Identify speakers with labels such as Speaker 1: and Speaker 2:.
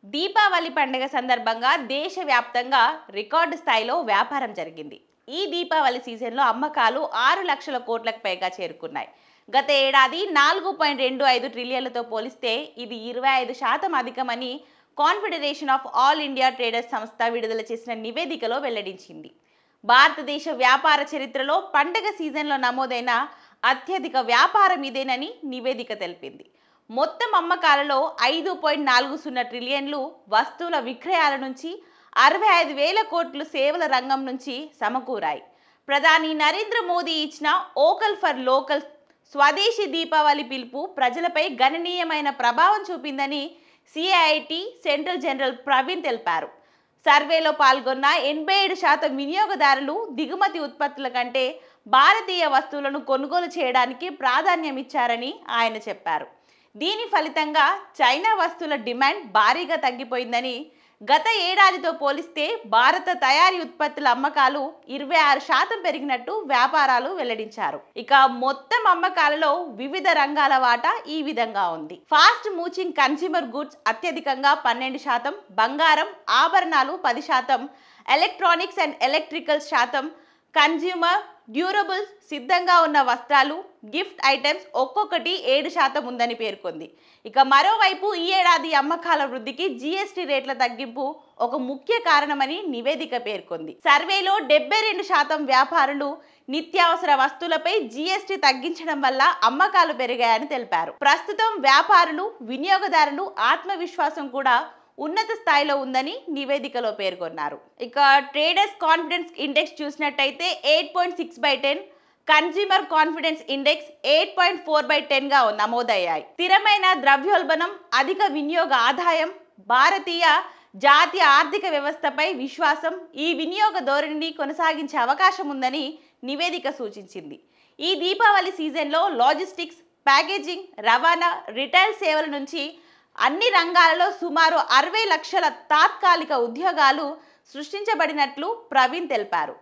Speaker 1: దీపావళి పండుగ సందర్భంగా దేశవ్యాప్తంగా రికార్డు స్థాయిలో వ్యాపారం జరిగింది. ఈ దీపావళి సీజన్లో అమ్మకాలు 6 లక్షల కోట్లకు పైగా చేరుకున్నాయి. గత ఏడాది 4.25 ట్రిలియన్లతో పోలిస్తే ఇది 25% అధికమని confederation of all India traders సంస్థ విడుదల చేసిన నివేదికలో వెల్లడించింది. భారతదేశ వ్యాపార చరిత్రలో పండుగ సీజన్లో నమోదైన అత్యధిక వ్యాపారం ఇదేనని నివేదిక తెలిపింది. మొత్తం అమ్మకాలలో 5.40 ట్రిలియన్లు వస్తువుల విక్రయాల నుంచి 65,000 కోట్లు సేవల రంగం నుంచి సమకూరాయి. ప్రధాని నరేంద్ర మోదీ ఇచ్చిన ఓకల్ ఫర్ లోకల్ స్వదేశీ దీపావళి పిలుపు ప్రజలపై గణనీయమైన ప్రభావం చూపిందని సిఐఐటి సెంట్రల్ జనరల్ ప్రవీణ్ తెలిపారు. సర్వేలో పాల్గొన్న 87% వినియోగదారులు దిగుమతి ఉత్పత్తుల కంటే భారతీయ వస్తువులను కొనుగోలు చేయడానికి ప్రాధాన్యం ఇచ్చారని ఆయన చెప్పారు. దీని ఫలితంగా చైనా వస్తువుల డిమాండ్ భారీగా తగ్గిపోయిందని, గత ఏడాదితో పోలిస్తే భారత తయారీ ఉత్పత్తుల అమ్మకాలు 26% పెరిగినట్టు వ్యాపారాలు వెల్లడించారు. ఇక మొత్తం అమ్మకాలలో వివిధ రంగాల వాటా ఈ విధంగా ఉంది. ఫాస్ట్ మూవింగ్ కన్స్యూమర్ గుడ్స్ అత్యధికంగా 12%, బంగారం ఆభరణాలు 10%, ఎలక్ట్రానిక్స్ అండ్ ఎలక్ట్రికల్ శాతం, కన్స్యూమర్ డ్యూరబుల్స్ సిద్ధంగా ఉన్న వస్త్రాలు, గిఫ్ట్ ఐటమ్స్ ఒక్కొక్కటి 7% ఉందని పేర్కొంది. ఇక మరోవైపు ఈ ఏడాది అమ్మకాల వృద్ధికి జీఎస్టీ రేట్ల తగ్గింపు ఒక ముఖ్య కారణమని నివేదిక పేర్కొంది. సర్వేలో 72% వ్యాపారులు నిత్యావసర వస్తువులపై జీఎస్టీ తగ్గించడం వల్ల అమ్మకాలు పెరిగాయని తెలిపారు. ప్రస్తుతం వ్యాపారులు, వినియోగదారులు ఆత్మవిశ్వాసం కూడా ఉన్నత స్థాయిలో ఉందని నివేదికలో పేర్కొన్నారు. ఇక ట్రేడర్స్ కాన్ఫిడెన్స్ ఇండెక్స్ చూసినట్టయితే 8.6/10, కన్స్యూమర్ కాన్ఫిడెన్స్ ఇండెక్స్ 8.4/10గా నమోదయ్యాయి. స్థిరమైన ద్రవ్యోల్బణం, అధిక వినియోగ ఆదాయం, భారతీయ జాతీయ ఆర్థిక వ్యవస్థపై విశ్వాసం ఈ వినియోగ ధోరణిని కొనసాగించే అవకాశం ఉందని నివేదిక సూచించింది. ఈ దీపావళి సీజన్లో లాజిస్టిక్స్, ప్యాకేజింగ్, రవాణా, రిటైల్ సేవల నుంచి అన్ని రంగాలలో సుమారు 60 లక్షల తాత్కాలిక ఉద్యోగాలు సృష్టించబడినట్లు ప్రవీణ్ తెలిపారు.